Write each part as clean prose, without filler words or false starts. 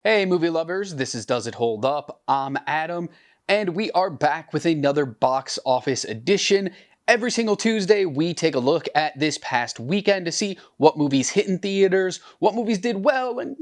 Hey movie lovers, this is Does It Hold Up? I'm Adam, and we are back with another box office edition. Every single Tuesday, we take a look at this past weekend to see what movies hit in theaters, what movies did well, and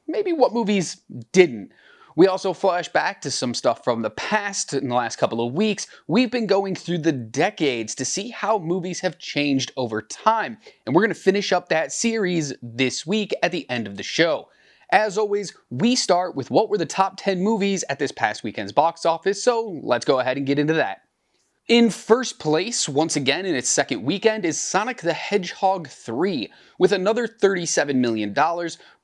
maybe what movies didn't. We also flash back to some stuff from the past in the last couple of weeks. We've been going through the decades to see how movies have changed over time, and we're going to finish up that series this week at the end of the show. As always, we start with what were the top 10 movies at this past weekend's box office, so let's go ahead and get into that. In first place, once again in its second weekend, is Sonic the Hedgehog 3, with another $37 million,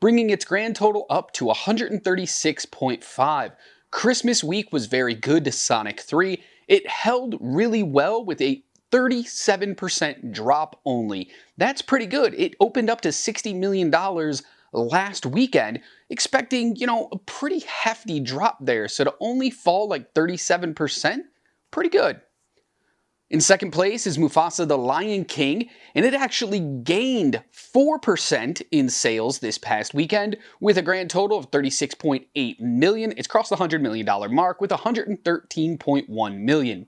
bringing its grand total up to $136.5. Christmas week was very good to Sonic 3. It held really well with a 37% drop only. That's pretty good. It opened up to $60 million last weekend, expecting, a pretty hefty drop there. So to only fall like 37%, pretty good. In second place is Mufasa the Lion King, and it actually gained 4% in sales this past weekend with a grand total of $36.8 million. It's crossed the $100 million mark with $113.1 million.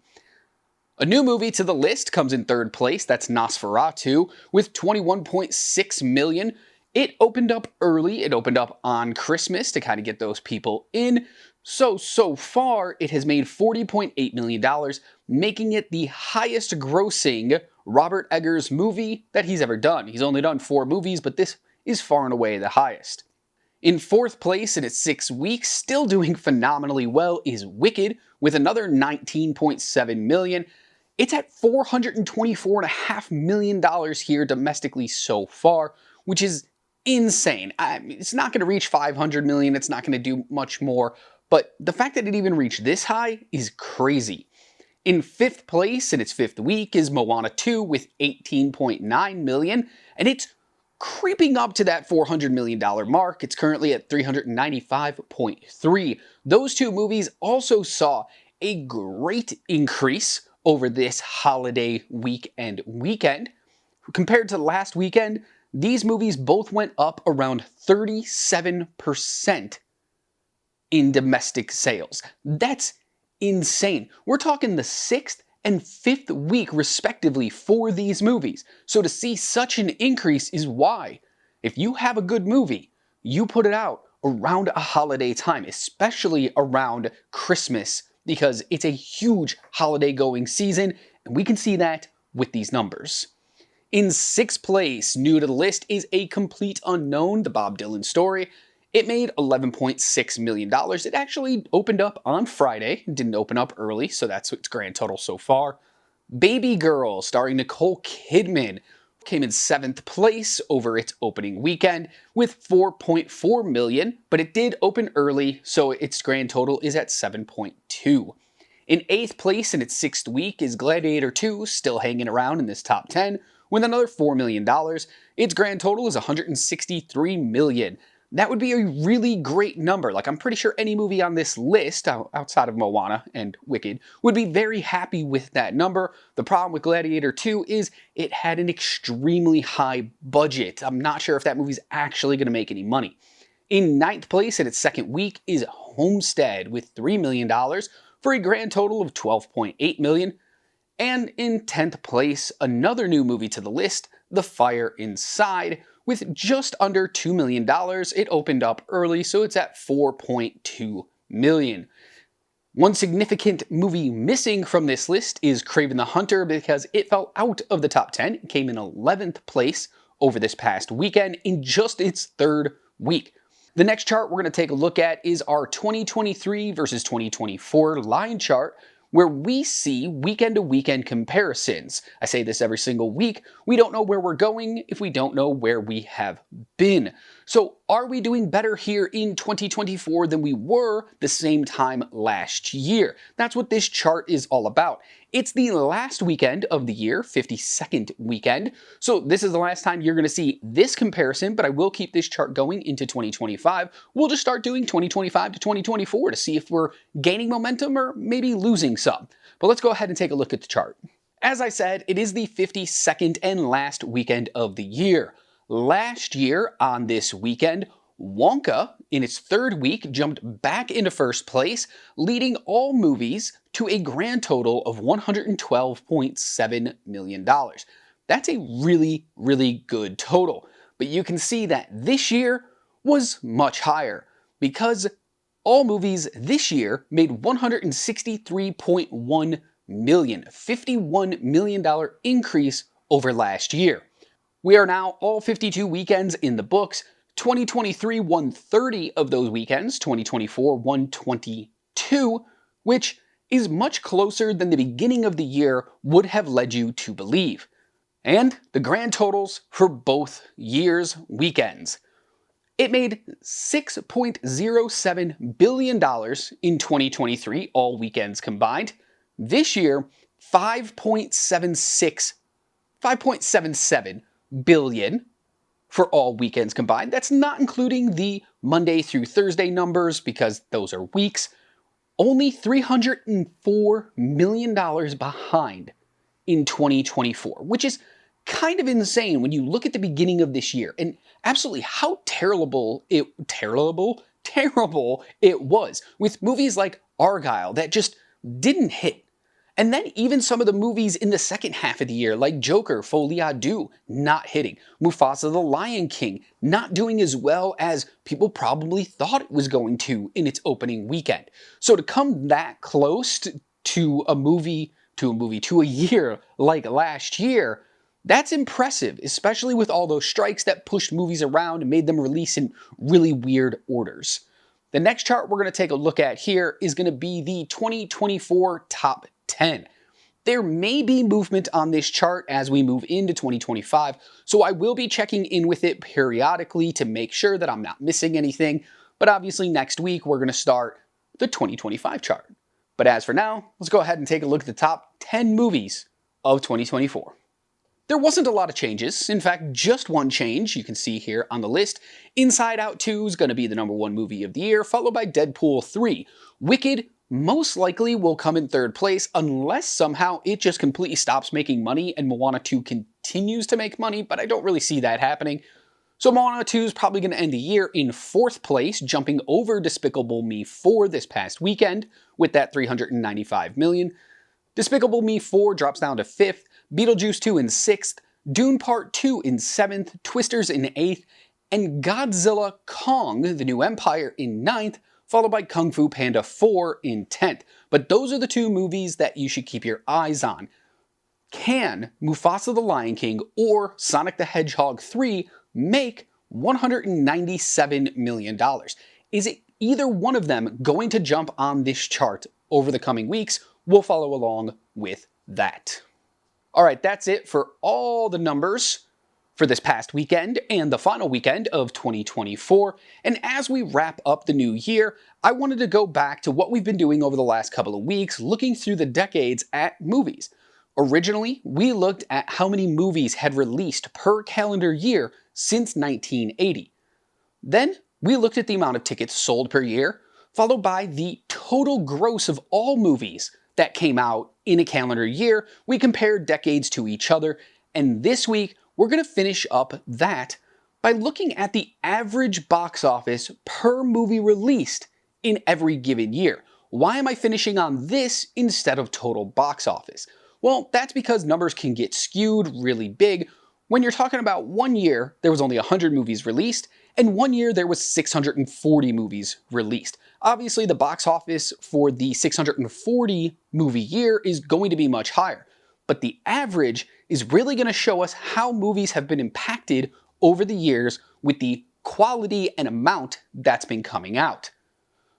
A new movie to the list comes in third place, that's Nosferatu, with $21.6 million. It opened up early, it opened up on Christmas to kind of get those people in. So far, it has made $40.8 million, making it the highest grossing Robert Eggers movie that he's ever done. He's only done 4 movies, but this is far and away the highest. In fourth place in its 6 weeks, still doing phenomenally well, is Wicked, with another $19.7 million. It's at $424.5 million here domestically so far, which is insane. It's not going to reach $500 million, it's not going to do much more, but the fact that it even reached this high is crazy. In fifth place in its 5th week is Moana 2 with $18.9 million, and it's creeping up to that $400 million mark. It's currently at $395.3. Those two movies also saw a great increase over this holiday weekend. Compared to last weekend, these movies both went up around 37% in domestic sales. That's insane. We're talking the 6th and 5th week respectively for these movies. So to see such an increase is why, if you have a good movie, you put it out around a holiday time, especially around Christmas, because it's a huge holiday going season, and we can see that with these numbers. In 6th place, new to the list, is A Complete Unknown, the Bob Dylan story. It made $11.6 million. It actually opened up on Friday. It didn't open up early, so that's its grand total so far. Baby Girl, starring Nicole Kidman, came in 7th place over its opening weekend with $4.4 million, but it did open early, so its grand total is at $7.2. In 8th place in its 6th week is Gladiator 2, still hanging around in this top 10, with another $4 million. Its grand total is $163 million. That would be a really great number. Like, I'm pretty sure any movie on this list, outside of Moana and Wicked, would be very happy with that number. The problem with Gladiator 2 is it had an extremely high budget. I'm not sure if that movie's actually going to make any money. In 9th place in its 2nd week is Homestead with $3 million for a grand total of $12.8 million. And in 10th place, another new movie to the list, The Fire Inside, with just under $2 million. It opened up early, so it's at $4.2 million. One significant movie missing from this list is Kraven the Hunter, because it fell out of the top 10. It came in 11th place over this past weekend in just its 3rd week. The next chart we're going to take a look at is our 2023 versus 2024 line chart, where we see weekend-to-weekend comparisons. I say this every single week. We don't know where we're going if we don't know where we have been. So are we doing better here in 2024 than we were the same time last year? That's what this chart is all about. It's the last weekend of the year, 52nd weekend. So this is the last time you're going to see this comparison, but I will keep this chart going into 2025. We'll just start doing 2025 to 2024 to see if we're gaining momentum or maybe losing some. But let's go ahead and take a look at the chart. As I said, it is the 52nd and last weekend of the year. Last year on this weekend, Wonka, in its third week, jumped back into first place, leading all movies to a grand total of $112.7 million. That's a really, really good total. But you can see that this year was much higher because all movies this year made $163.1 million, $51 million increase over last year. We are now all 52 weekends in the books. 2023 won 30 of those weekends, 2024 won 22, which is much closer than the beginning of the year would have led you to believe. And the grand totals for both years' weekends. It made $6.07 billion in 2023, all weekends combined. This year, 5.77 billion for all weekends combined. That's not including the Monday through Thursday numbers because those are weeks. Only $304 million behind in 2024, which is kind of insane when you look at the beginning of this year and absolutely how terrible it was with movies like Argyle that just didn't hit. And then even some of the movies in the second half of the year, like Joker, Folie à Deux, not hitting. Mufasa the Lion King, not doing as well as people probably thought it was going to in its opening weekend. So to come that close to a year like last year, that's impressive, especially with all those strikes that pushed movies around and made them release in really weird orders. The next chart we're going to take a look at here is going to be the 2024 top 10. There may be movement on this chart as we move into 2025, so I will be checking in with it periodically to make sure that I'm not missing anything, but obviously next week we're going to start the 2025 chart. But as for now, let's go ahead and take a look at the top 10 movies of 2024. There wasn't a lot of changes. In fact, just one change you can see here on the list. Inside Out 2 is going to be the #1 movie of the year, followed by Deadpool 3. Wicked most likely will come in third place unless somehow it just completely stops making money and Moana 2 continues to make money, but I don't really see that happening. So Moana 2 is probably going to end the year in fourth place, jumping over Despicable Me 4 this past weekend with that $395 million. Despicable Me 4 drops down to 5th, Beetlejuice 2 in 6th, Dune Part 2 in 7th, Twisters in 8th, and Godzilla Kong, The New Empire in 9th, followed by Kung Fu Panda 4 in 10th. But those are the two movies that you should keep your eyes on. Can Mufasa the Lion King or Sonic the Hedgehog 3 make $197 million? Is it either one of them going to jump on this chart over the coming weeks? We'll follow along with that. All right, that's it for all the numbers for this past weekend and the final weekend of 2024. And as we wrap up the new year, I wanted to go back to what we've been doing over the last couple of weeks, looking through the decades at movies. Originally, we looked at how many movies had released per calendar year since 1980. Then we looked at the amount of tickets sold per year, followed by the total gross of all movies that came out in a calendar year. We compared decades to each other, and this week we're going to finish up that by looking at the average box office per movie released in every given year. Why am I finishing on this instead of total box office? Well, that's because numbers can get skewed really big. When you're talking about one year, there was only 100 movies released, and one year there was 640 movies released. Obviously, the box office for the 640 movie year is going to be much higher, but the average is really going to show us how movies have been impacted over the years with the quality and amount that's been coming out.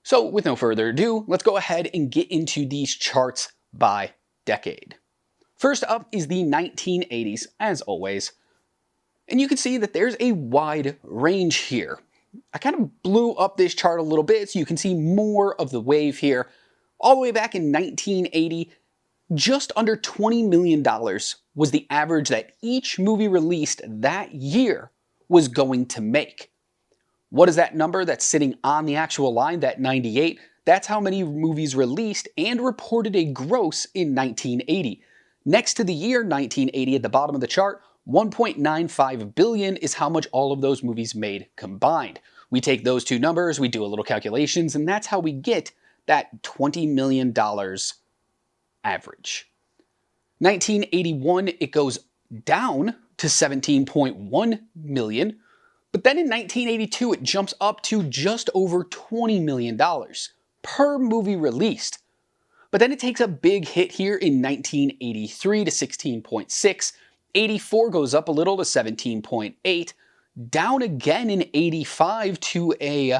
So with no further ado, let's go ahead and get into these charts by decade. First up is the 1980s, as always. And you can see that there's a wide range here. I kind of blew up this chart a little bit so you can see more of the wave here. All the way back in 1980, just under $20 million was the average that each movie released that year was going to make. What is that number that's sitting on the actual line, that 98? That's how many movies released and reported a gross in 1980. Next to the year 1980 at the bottom of the chart, $1.95 billion is how much all of those movies made combined. We take those two numbers, we do a little calculations, and that's how we get that $20 million average. 1981, it goes down to 17.1 million, but then in 1982, it jumps up to just over $20 million per movie released. But then it takes a big hit here in 1983 to 16.6. 84 goes up a little to 17.8. Down again in 85 to a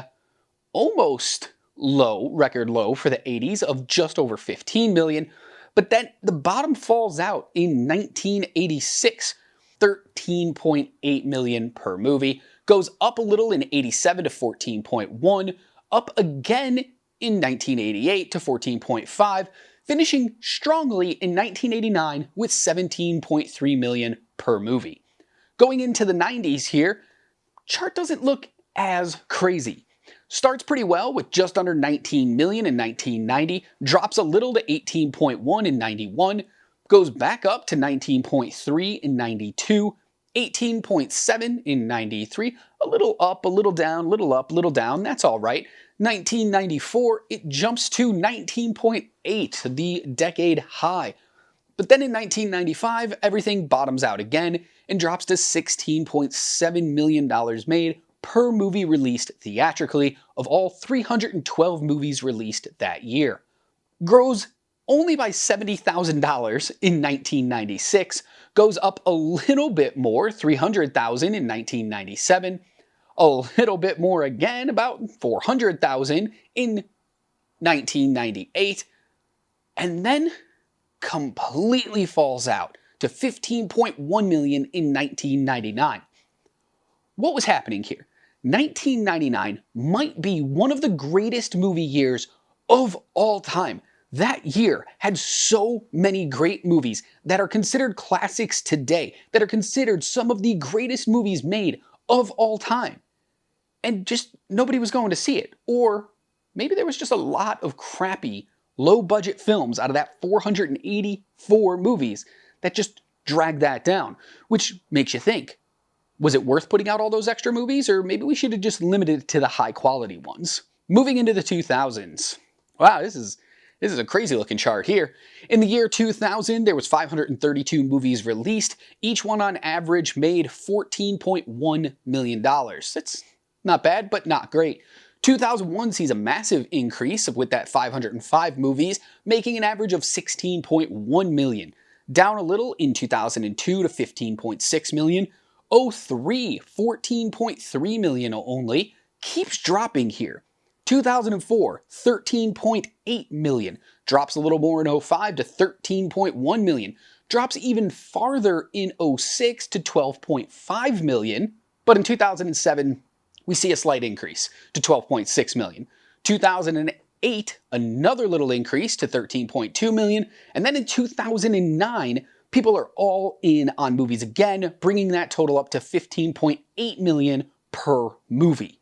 almost low, record low for the 80s of just over 15 million. But then the bottom falls out in 1986, 13.8 million per movie. Goes up a little in 87 to 14.1, up again in 1988 to 14.5, finishing strongly in 1989 with 17.3 million per movie. Going into the 90s here, chart doesn't look as crazy. Starts pretty well with just under 19 million in 1990, drops a little to 18.1 in 91, goes back up to 19.3 in 92, 18.7 in 93, a little up, a little down, little up, little down, that's all right. 1994, it jumps to 19.8, the decade high. But then in 1995, everything bottoms out again and drops to $16.7 million made per movie released theatrically of all 312 movies released that year. Grows only by $70,000 in 1996, goes up a little bit more, $300,000 in 1997, a little bit more again, about $400,000 in 1998, and then completely falls out to $15.1 million in 1999. What was happening here? 1999 might be one of the greatest movie years of all time. That year had so many great movies that are considered classics today, that are considered some of the greatest movies made of all time. And just nobody was going to see it. Or maybe there was just a lot of crappy, low-budget films out of that 484 movies that just dragged that down, which makes you think, was it worth putting out all those extra movies, or maybe we should have just limited it to the high-quality ones? Moving into the 2000s. Wow, this is a crazy looking chart here. In the year 2000, there was 532 movies released. Each one on average made $14.1 million. That's not bad, but not great. 2001 sees a massive increase with that 505 movies, making an average of $16.1 million. Down a little in 2002 to $15.6 million. 03, $14.3 million only. Keeps dropping here. 2004, $13.8 million. Drops a little more in 05 to $13.1 million. Drops even farther in 06 to $12.5 million. But in 2007, we see a slight increase to $12.6 million. 2008, another little increase to $13.2 million. And then in 2009, people are all in on movies again, bringing that total up to $15.8 million per movie.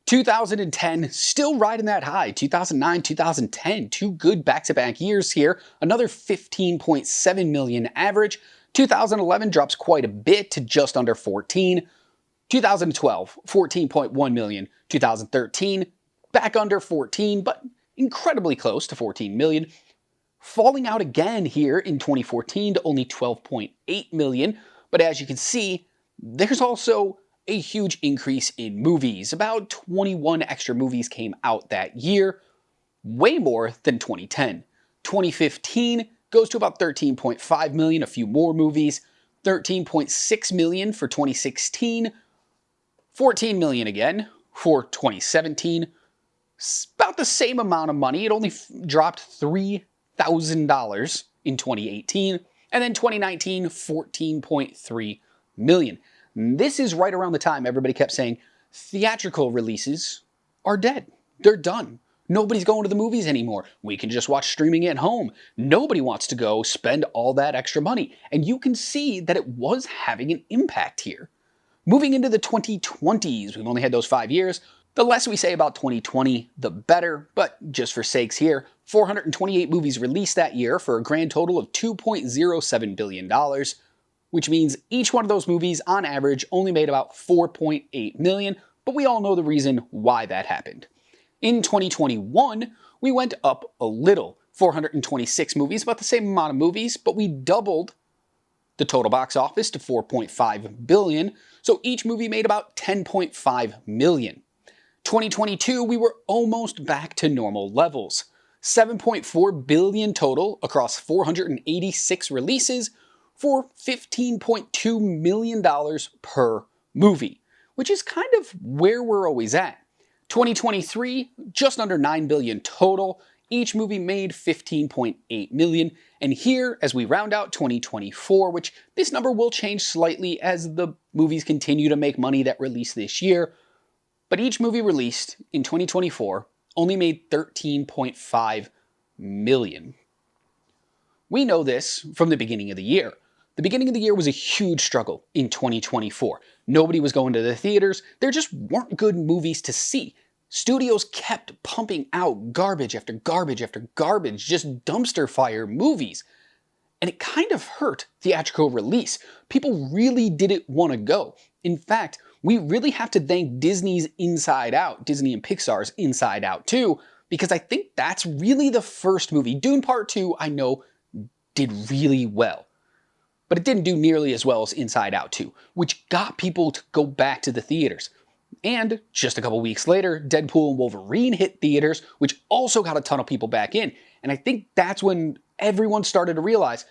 2010, still riding that high. 2009, 2010, two good back-to-back years here. Another $15.7 million average. 2011 drops quite a bit to just under 14. 2012, $14.1 million. 2013, back under 14, but incredibly close to 14 million. Falling out again here in 2014 to only 12.8 million. But as you can see, there's also a huge increase in movies. About 21 extra movies came out that year, way more than 2010. 2015 goes to about 13.5 million, a few more movies. 13.6 million for 2016. 14 million again for 2017. About the same amount of money. It only dropped $3,000 in 2018. And then 2019, 14.3 million. This is right around the time everybody kept saying theatrical releases are dead. They're done. Nobody's going to the movies anymore. We can just watch streaming at home. Nobody wants to go spend all that extra money. And you can see that it was having an impact here. Moving into the 2020s, we've only had those 5 years. The less we say about 2020, the better, but just for sakes here, 428 movies released that year for a grand total of $2.07 billion, which means each one of those movies, on average, only made about $4.8 million, but we all know the reason why that happened. In 2021, we went up a little, 426 movies, about the same amount of movies, but we doubled the total box office to 4.5 billion, so each movie made about 10.5 million. 2022, we were almost back to normal levels. 7.4 billion total across 486 releases for $15.2 million per movie, which is kind of where we're always at. 2023, just under 9 billion total. Each movie made 15.8 million. And here, as we round out 2024, which this number will change slightly as the movies continue to make money that released this year, but each movie released in 2024 only made 13.5 million. We know this from the beginning of the year. The beginning of the year was a huge struggle in 2024. Nobody was going to the theaters. There just weren't good movies to see. Studios kept pumping out garbage after garbage after garbage, just dumpster fire movies. And it kind of hurt theatrical release. People really didn't want to go. In fact, we really have to thank Disney's Inside Out, Disney and Pixar's Inside Out 2, because I think that's really the first movie. Dune Part 2, I know, did really well. But it didn't do nearly as well as Inside Out 2, which got people to go back to the theaters. And just a couple weeks later, Deadpool and Wolverine hit theaters, which also got a ton of people back in. And I think that's when everyone started to realize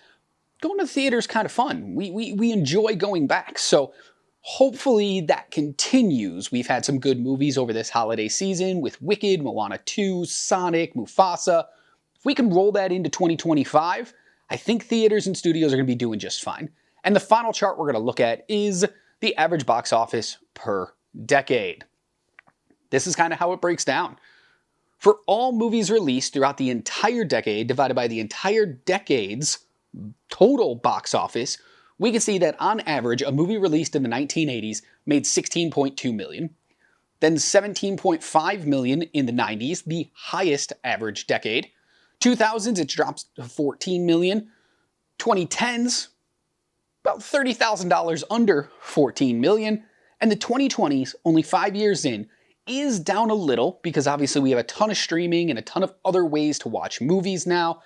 going to the theater is kind of fun. We enjoy going back. So hopefully that continues. We've had some good movies over this holiday season with Wicked, Moana 2, Sonic, Mufasa. If we can roll that into 2025, I think theaters and studios are going to be doing just fine. And the final chart we're going to look at is the average box office per decade. This is kind of how it breaks down. For all movies released throughout the entire decade divided by the entire decade's total box office, we can see that on average a movie released in the 1980s made 16.2 million, then 17.5 million in the 90s, the highest average decade. 2000s it drops to 14 million. 2010s about $30,000 under 14 million. And the 2020s, only 5 years in, is down a little because obviously we have a ton of streaming and a ton of other ways to watch movies now,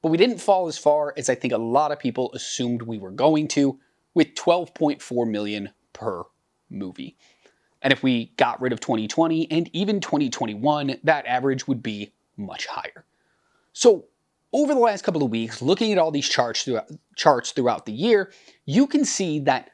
but we didn't fall as far as I think a lot of people assumed we were going to, with 12.4 million per movie. And if we got rid of 2020 and even 2021, that average would be much higher. So over the last couple of weeks, looking at all these charts throughout the year, you can see that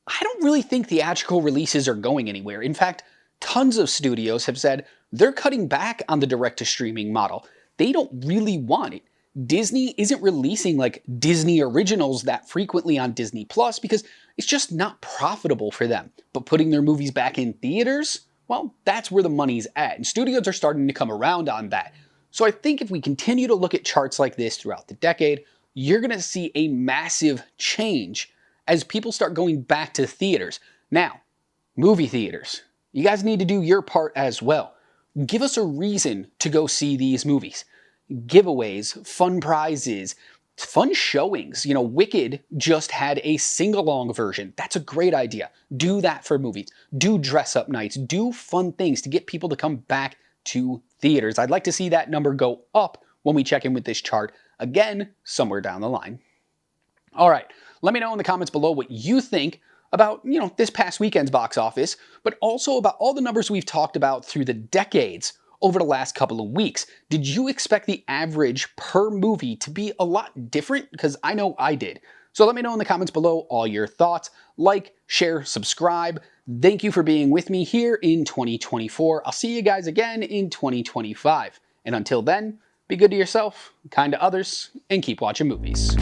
I don't really think theatrical releases are going anywhere. In fact, tons of studios have said they're cutting back on the direct-to-streaming model. They don't really want it. Disney isn't releasing like Disney originals that frequently on Disney Plus because it's just not profitable for them. But putting their movies back in theaters, well, that's where the money's at. And studios are starting to come around on that. So I think if we continue to look at charts like this throughout the decade, you're going to see a massive change as people start going back to theaters. Now, movie theaters, you guys need to do your part as well. Give us a reason to go see these movies. Giveaways, fun prizes, fun showings. You know, Wicked just had a sing-along version. That's a great idea. Do that for movies. Do dress-up nights. Do fun things to get people to come back to theaters. I'd like to see that number go up when we check in with this chart again somewhere down the line. All right, let me know in the comments below what you think about, this past weekend's box office, but also about all the numbers we've talked about through the decades over the last couple of weeks. Did you expect the average per movie to be a lot different? Because I know I did. So let me know in the comments below all your thoughts. Like, share, subscribe. Thank you for being with me here in 2024. I'll see you guys again in 2025. And until then, be good to yourself, kind to others, and keep watching movies.